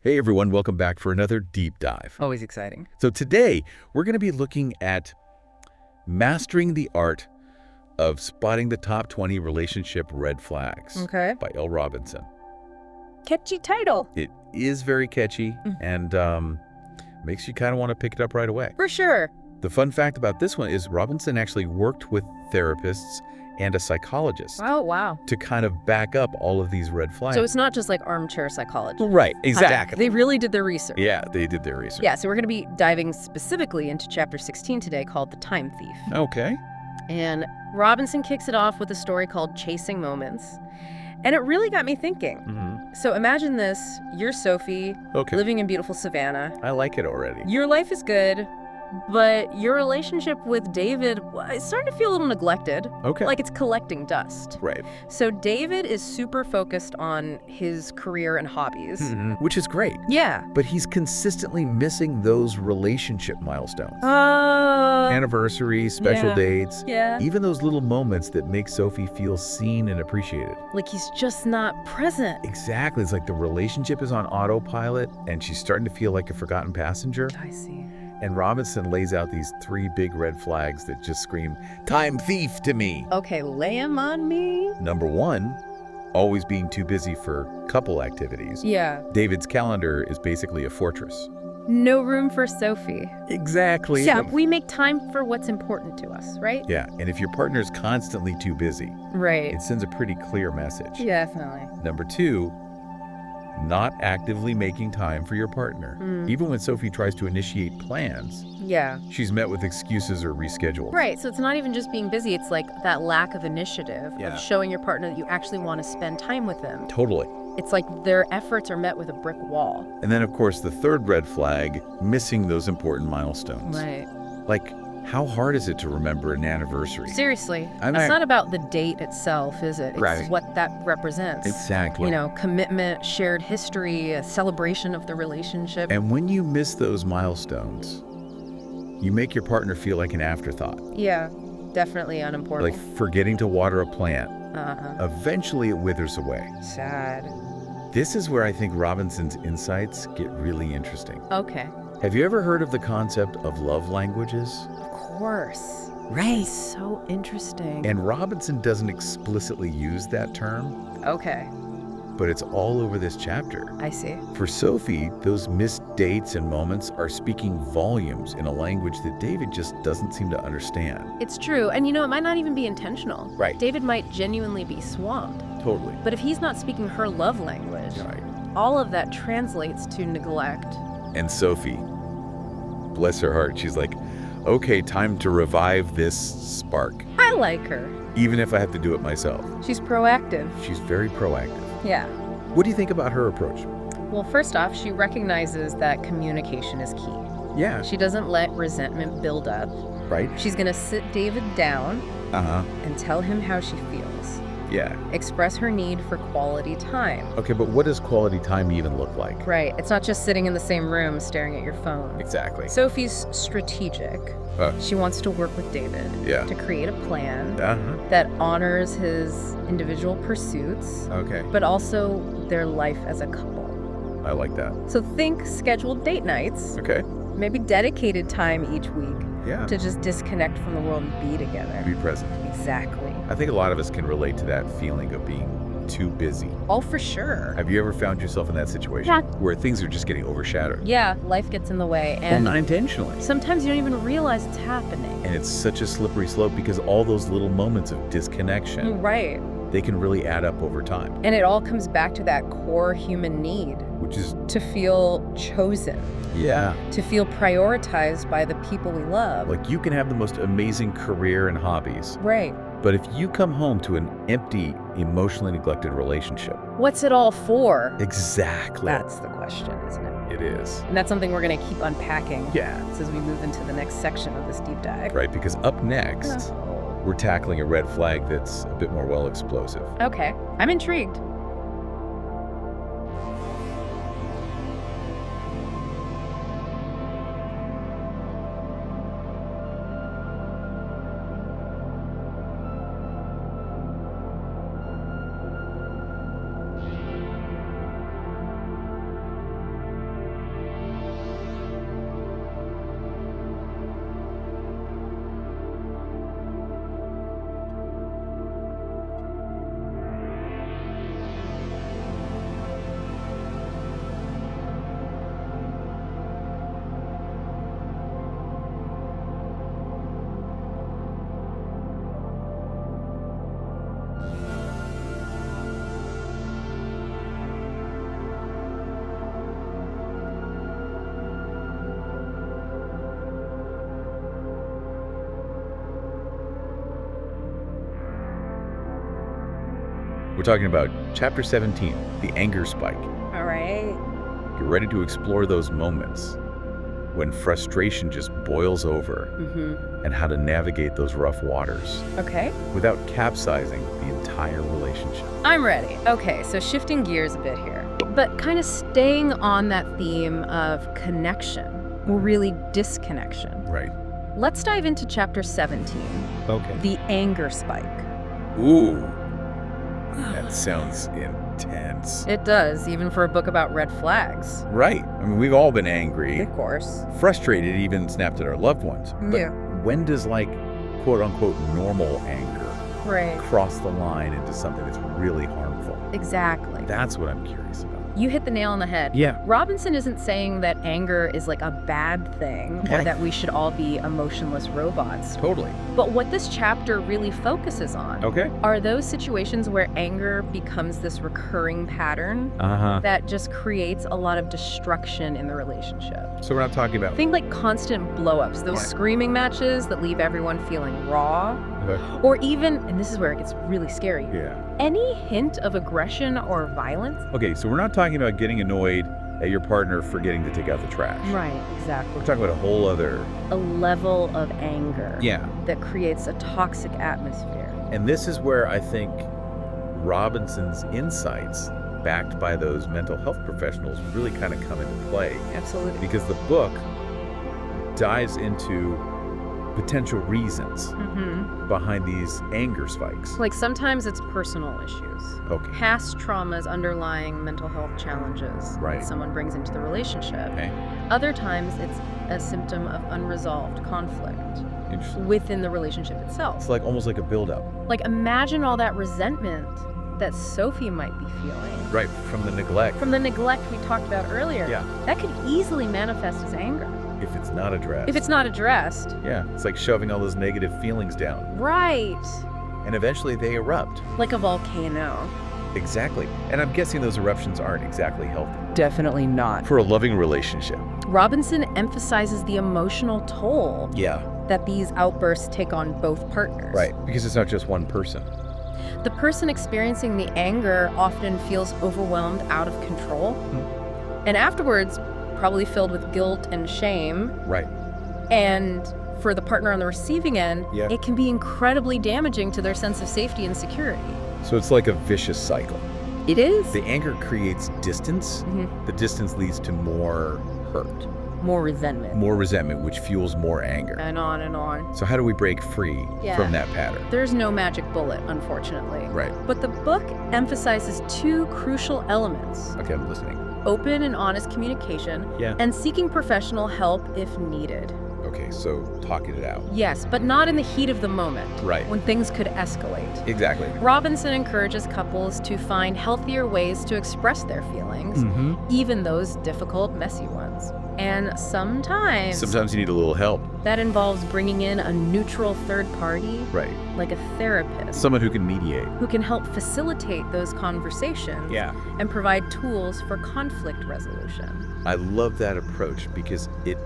Hey everyone, welcome back for another deep dive. Always exciting. So today, we're going to be looking at Mastering the Art of Spotting the Top 20 Relationship Red Flags Okay. by L. Robinson. Catchy title. It is very catchy and makes you kind of want to pick it up right away. For sure. The fun fact about this one is Robinson actually worked with therapists and a psychologist Oh, wow. to kind of back up all of these red flags. So it's not just like armchair psychology. Right, exactly. They really did their research. Yeah, they did their research. Yeah, so we're going to be diving specifically into chapter 16 today called The Time Thief. Okay. And Robinson kicks it off with a story called Chasing Moments. And it really got me thinking. So imagine this. You're Sophie, living in beautiful Savannah. I like it already. Your life is good, but your relationship with David is starting to feel a little neglected. Okay. Like it's collecting dust. Right. So David is super focused on his career and hobbies. Which is great. Yeah. But he's consistently missing those relationship milestones. Anniversaries, special dates. Yeah. Even those little moments that make Sophie feel seen and appreciated. Like he's just not present. Exactly. It's like the relationship is on autopilot and she's starting to feel like a forgotten passenger. I see. And Robinson lays out these 3 big red flags that just scream, "Time thief" to me. Okay, lay him on me. Number 1, always being too busy for couple activities. Yeah. David's calendar is basically a fortress. No room for Sophie. Exactly. Yeah, we make time for what's important to us, right? Yeah, and if your partner's constantly too busy, Right. it sends a pretty clear message. Definitely. Number 2, not actively making time for your partner. Even when Sophie tries to initiate plans, Yeah. she's met with excuses or rescheduled. Right, so it's not even just being busy, it's like that lack of initiative Yeah. of showing your partner that you actually want to spend time with them. Totally. It's like their efforts are met with a brick wall. And then, of course, the 3rd red flag, missing those important milestones. Right. Like, how hard is it to remember an anniversary? Seriously, I'm it's not- not about the date itself, is it? It's Right. what that represents. Exactly. You know, commitment, shared history, a celebration of the relationship. And when you miss those milestones, you make your partner feel like an afterthought. Yeah, definitely unimportant. Like forgetting to water a plant. Uh-huh. Eventually it withers away. Sad. This is where I think Robinson's insights get really interesting. Okay. Have you ever heard of the concept of love languages? Of course. Right. So interesting. And Robinson doesn't explicitly use that term, Okay, but it's all over this chapter. I see. For Sophie, those missed dates and moments are speaking volumes in a language that David just doesn't seem to understand. It's true, and you know, it might not even be intentional. Right. David might genuinely be swamped. Totally. But if he's not speaking her love language, Right. all of that translates to neglect. And Sophie, bless her heart, she's like, okay, time to revive this spark, I like her. even if I have to do it myself. She's proactive. She's very proactive. Yeah. What do you think about her approach? Well, first off, she recognizes that communication is key. Yeah. She doesn't let resentment build up. Right? She's going to sit David down Uh-huh. and tell him how she feels. Yeah. Express her need for quality time. Okay, but what does quality time even look like? Right. It's not just sitting in the same room staring at your phone. Exactly. Sophie's strategic. She wants to work with David Yeah. to create a plan Uh-huh. that honors his individual pursuits, Okay. but also their life as a couple. I like that. So think scheduled date nights, Okay. maybe dedicated time each week Yeah. to just disconnect from the world and be together. Be present. Exactly. I think a lot of us can relate to that feeling of being too busy. Oh, for sure. Have you ever found yourself in that situation? Yeah. Where things are just getting overshadowed? Yeah, life gets in the way, Well, and not intentionally. sometimes you don't even realize it's happening. And it's such a slippery slope because all those little moments of disconnection, Right. they can really add up over time, And it all comes back to that core human need which is, to feel chosen, yeah, to feel prioritized by the people we love. like you can have the most amazing career and hobbies, Right. but if you come home to an empty, emotionally neglected relationship, What's it all for? exactly, That's the question, isn't it? it is. And that's something we're going to keep unpacking Yeah, as we move into the next section of this deep dive. right, because up next, we're tackling a red flag that's a bit more well-explosive. Okay, I'm intrigued. We're talking about Chapter 17, the anger spike. All right. You're ready to explore those moments when frustration just boils over and how to navigate those rough waters Okay. without capsizing the entire relationship. I'm ready. Okay, so shifting gears a bit here, but kind of staying on that theme of connection, or really disconnection. Right. Let's dive into Chapter 17, Okay. the anger spike. Ooh, that sounds intense. It does, even for a book about red flags. Right. I mean, we've all been angry, Of course. frustrated, even snapped at our loved ones. But Yeah. when does, like, quote unquote, normal anger Right. cross the line into something that's really harmful? Exactly. That's what I'm curious about. You hit the nail on the head. Yeah. Robinson isn't saying that anger is like a bad thing or Okay. that we should all be emotionless robots. Totally. But what this chapter really focuses on Okay. are those situations where anger becomes this recurring pattern that just creates a lot of destruction in the relationship. So we're not talking about... Think like constant blow-ups, those Yeah. screaming matches that leave everyone feeling raw, Okay. or even, and this is where it gets really scary, Yeah. any hint of aggression or violence. Okay, so we're not talking about getting annoyed at your partner forgetting to take out the trash. Right, exactly. We're talking about a whole other... A level of anger Yeah. that creates a toxic atmosphere. And this is where I think Robinson's insights, backed by those mental health professionals, really kind of come into play. Absolutely. Because the book dives into potential reasons behind these anger spikes. Like sometimes it's personal issues. Okay. Past traumas underlying mental health challenges Right. that someone brings into the relationship. Okay. Other times it's a symptom of unresolved conflict Interesting. within the relationship itself. It's like almost like a buildup. Like imagine all that resentment that Sophie might be feeling Right, from the neglect. from the neglect we talked about earlier. Yeah. That could easily manifest as anger. If it's not addressed. If it's not addressed. Yeah, it's like shoving all those negative feelings down. Right. And eventually they erupt. Like a volcano. Exactly. And I'm guessing those eruptions aren't exactly healthy. Definitely not. For a loving relationship. Robinson emphasizes the emotional toll Yeah. that these outbursts take on both partners. Right, because it's not just one person. The person experiencing the anger often feels overwhelmed, out of control, and afterwards probably filled with guilt and shame. Right. And for the partner on the receiving end, Yeah. it can be incredibly damaging to their sense of safety and security. So it's like a vicious cycle. It is. The anger creates distance. The distance leads to more hurt, More resentment. more resentment, which fuels more anger. And on and on. So how do we break free Yeah. from that pattern? There's no magic bullet, unfortunately. Right. But the book emphasizes two crucial elements: Okay, I'm listening. open and honest communication, Yeah. and seeking professional help if needed. Okay, so talking it out. Yes, but not in the heat of the moment, Right. when things could escalate. Exactly. Robinson encourages couples to find healthier ways to express their feelings, even those difficult, messy ones. And sometimes Sometimes you need a little help. that involves bringing in a neutral third party, Right. like a therapist, Someone who can mediate. who can help facilitate those conversations Yeah. and provide tools for conflict resolution. I love that approach because it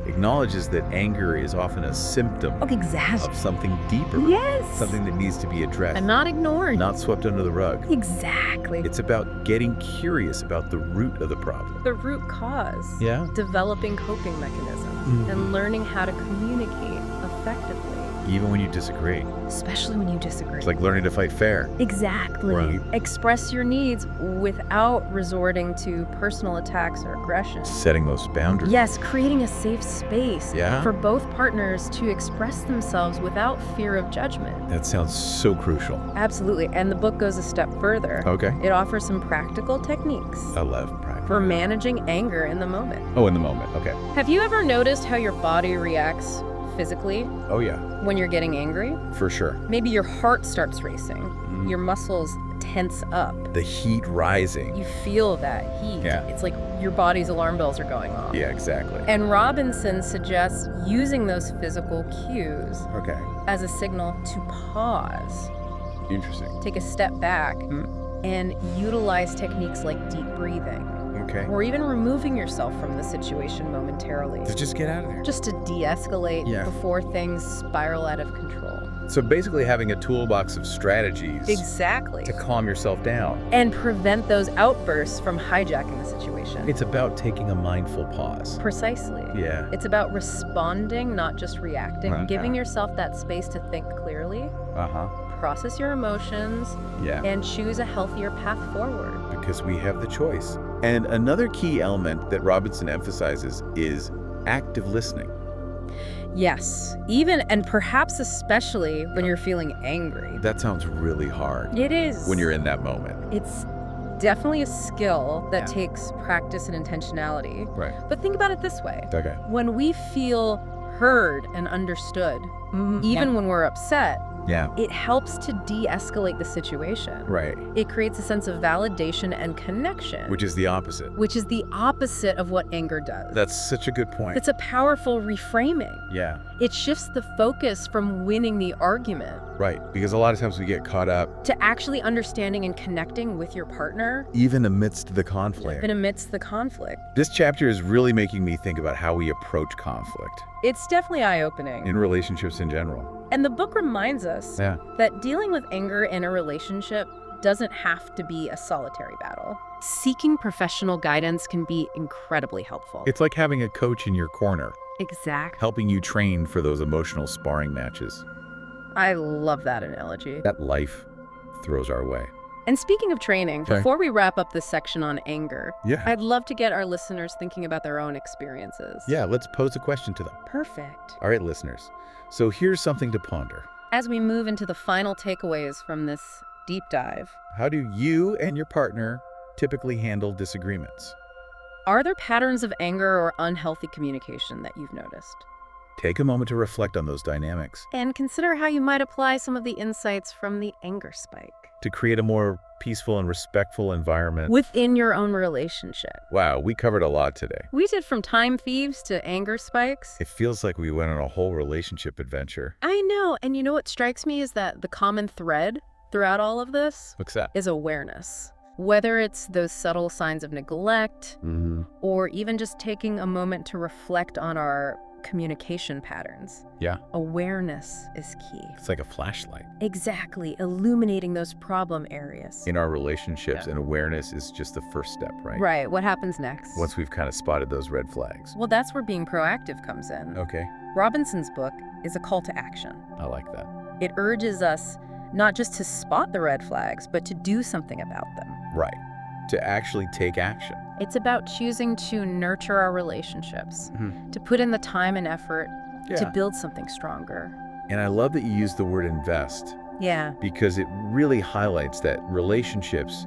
acknowledges that anger is often a symptom Exactly. of something deeper. Yes. Something that needs to be addressed. And not ignored. Not swept under the rug. Exactly. It's about getting curious about the root of the problem. The root cause. Yeah. Developing coping mechanisms and learning how to communicate effectively, Even when you disagree. especially when you disagree. It's like learning to fight fair. Exactly. Right. Express your needs without resorting to personal attacks or aggression. Setting those boundaries. Yes, creating a safe space Yeah. for both partners to express themselves without fear of judgment. That sounds so crucial. Absolutely. And the book goes a step further. Okay. It offers some practical techniques I love practice. for managing anger in the moment. Oh, in the moment. Okay. Have you ever noticed how your body reacts physically Oh, yeah. when you're getting angry? For sure. Maybe your heart starts racing, your muscles tense up. The heat rising. You feel that heat. Yeah. It's like your body's alarm bells are going off. Yeah, exactly. And Robinson suggests using those physical cues Okay. as a signal to pause, Interesting. take a step back, and utilize techniques like deep breathing, Okay. or even removing yourself from the situation momentarily, To just get out of there. just to de-escalate Yeah. before things spiral out of control. So basically having a toolbox of strategies Exactly. to calm yourself down. And prevent those outbursts from hijacking the situation. It's about taking a mindful pause. Precisely. Yeah. It's about responding, not just reacting, giving yourself that space to think clearly, process your emotions, and choose a healthier path forward. Because we have the choice. And another key element that Robinson emphasizes is active listening. Yes, even and perhaps especially when you're feeling angry. That sounds really hard. It is. When you're in that moment. It's definitely a skill that takes practice and intentionality. Right. But think about it this way. Okay. When we feel heard and understood, even when we're upset, it helps to de-escalate the situation. Right. It creates a sense of validation and connection. Which is the opposite. Which is the opposite of what anger does. That's such a good point. It's a powerful reframing. Yeah. It shifts the focus from winning the argument. Right. Because a lot of times we get caught up to actually understanding and connecting with your partner. Even amidst the conflict. Even amidst the conflict. This chapter is really making me think about how we approach conflict. It's definitely eye-opening. In relationships in general. And the book reminds us that dealing with anger in a relationship doesn't have to be a solitary battle. Seeking professional guidance can be incredibly helpful. It's like having a coach in your corner. Exactly. Helping you train for those emotional sparring matches. I love that analogy. That life throws our way. And speaking of training, before we wrap up this section on anger, I'd love to get our listeners thinking about their own experiences. Yeah, let's pose a question to them. Perfect. All right, listeners. So here's something to ponder. As we move into the final takeaways from this deep dive. How do you and your partner typically handle disagreements? Are there patterns of anger or unhealthy communication that you've noticed? Take a moment to reflect on those dynamics. And consider how you might apply some of the insights from the anger spike. To create a more peaceful and respectful environment. Within your own relationship. Wow, we covered a lot today. We did from time thieves to anger spikes. It feels like we went on a whole relationship adventure. I know, and you know what strikes me is that the common thread throughout all of this What's that? Is awareness. Whether it's those subtle signs of neglect, or even just taking a moment to reflect on our communication patterns. Yeah. Awareness is key. It's like a flashlight. Exactly. Illuminating those problem areas. In our relationships, and awareness is just the first step, right? Right. What happens next? Once we've kind of spotted those red flags. Well, that's where being proactive comes in. Okay. Robinson's book is a call to action. I like that. It urges us not just to spot the red flags, but to do something about them. Right. To actually take action. It's about choosing to nurture our relationships, to put in the time and effort to build something stronger. And I love that you use the word invest. Yeah. Because it really highlights that relationships,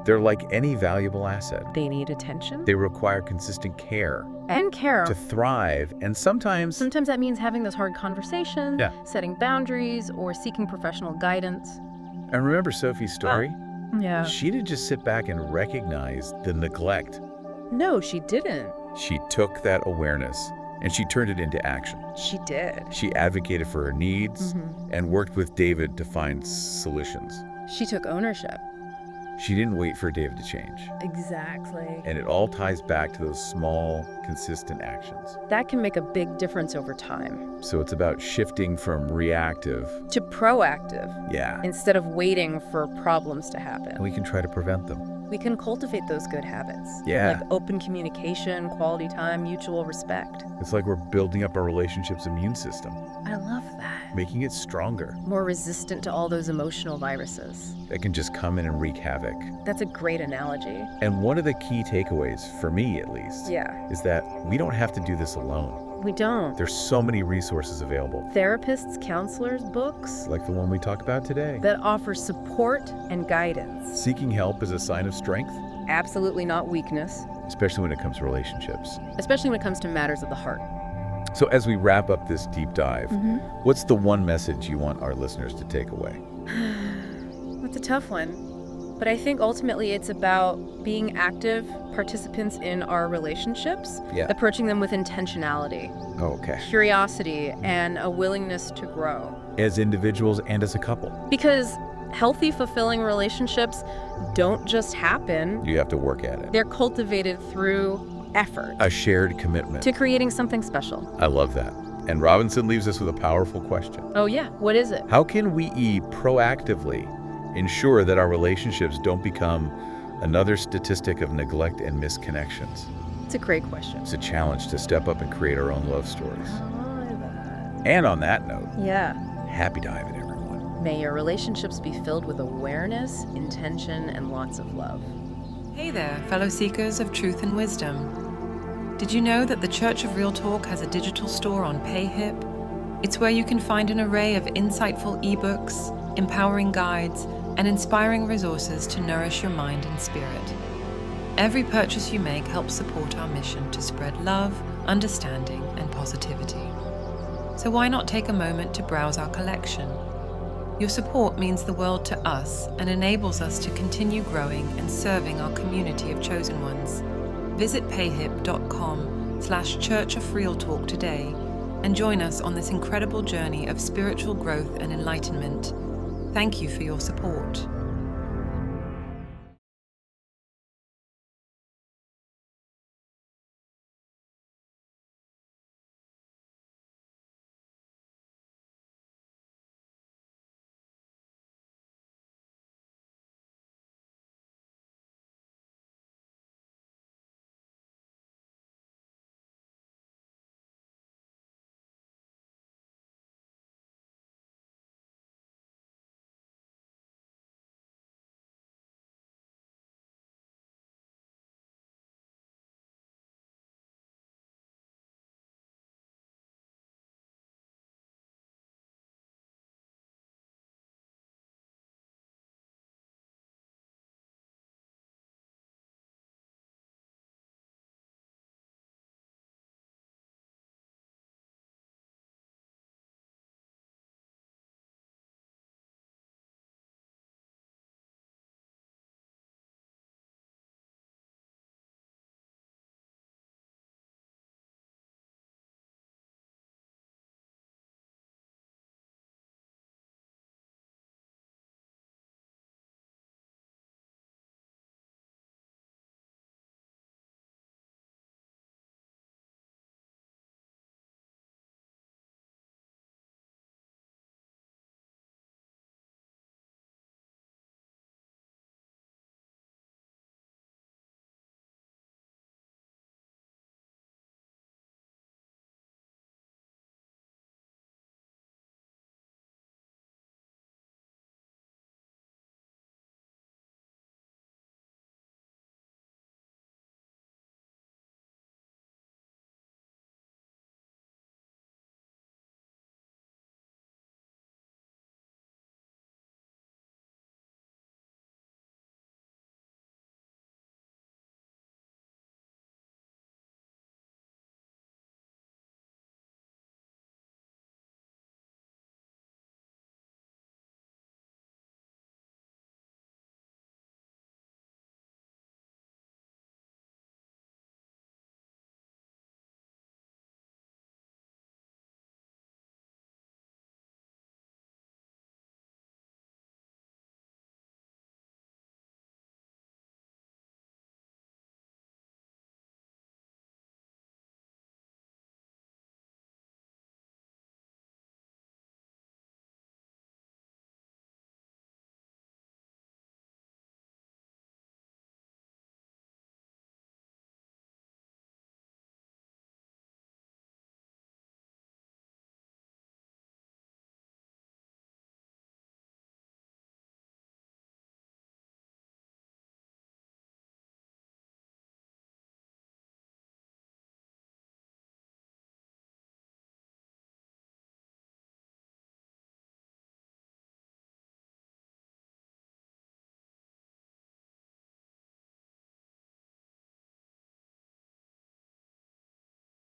they're like any valuable asset. They need attention. They require consistent care. And care. To thrive. And sometimes that means having those hard conversations, setting boundaries, or seeking professional guidance. And remember Sophie's story? Yeah. She didn't just sit back and recognize the neglect. No, she didn't. She took that awareness and she turned it into action. She did. She advocated for her needs and worked with David to find solutions. She took ownership. She didn't wait for David to change. Exactly. And it all ties back to those small, consistent actions. That can make a big difference over time. So it's about shifting from reactive to proactive. Yeah. Instead of waiting for problems to happen. And we can try to prevent them. We can cultivate those good habits. Yeah. Like open communication, quality time, mutual respect. It's like we're building up our relationship's immune system. I love that. Making it stronger. More resistant to all those emotional viruses. That can just come in and wreak havoc. That's a great analogy. And one of the key takeaways, for me at least, is that we don't have to do this alone. We don't. There's so many resources available. Therapists, counselors, books. Like the one we talked about today. That offer support and guidance. Seeking help is a sign of strength. Absolutely not weakness. Especially when it comes to relationships. Especially when it comes to matters of the heart. So as we wrap up this deep dive, what's the one message you want our listeners to take away? That's a tough one. But I think ultimately it's about being active participants in our relationships, approaching them with intentionality, curiosity, and a willingness to grow. As individuals and as a couple. Because healthy, fulfilling relationships don't just happen. You have to work at it. They're cultivated through effort. A shared commitment. To creating something special. I love that. And Robinson leaves us with a powerful question. Oh yeah, what is it? How can we proactively ensure that our relationships don't become another statistic of neglect and misconnections? It's a great question. It's a challenge to step up and create our own love stories. I like that. And on that note, happy diving, everyone. May your relationships be filled with awareness, intention, and lots of love. Hey there, fellow seekers of truth and wisdom. Did you know that the Church of Real Talk has a digital store on PayHip? It's where you can find an array of insightful ebooks, empowering guides, and inspiring resources to nourish your mind and spirit. Every purchase you make helps support our mission to spread love, understanding, and positivity. So why not take a moment to browse our collection? Your support means the world to us and enables us to continue growing and serving our community of chosen ones. Visit payhip.com/Church of Real Talk today and join us on this incredible journey of spiritual growth and enlightenment. Thank you for your support.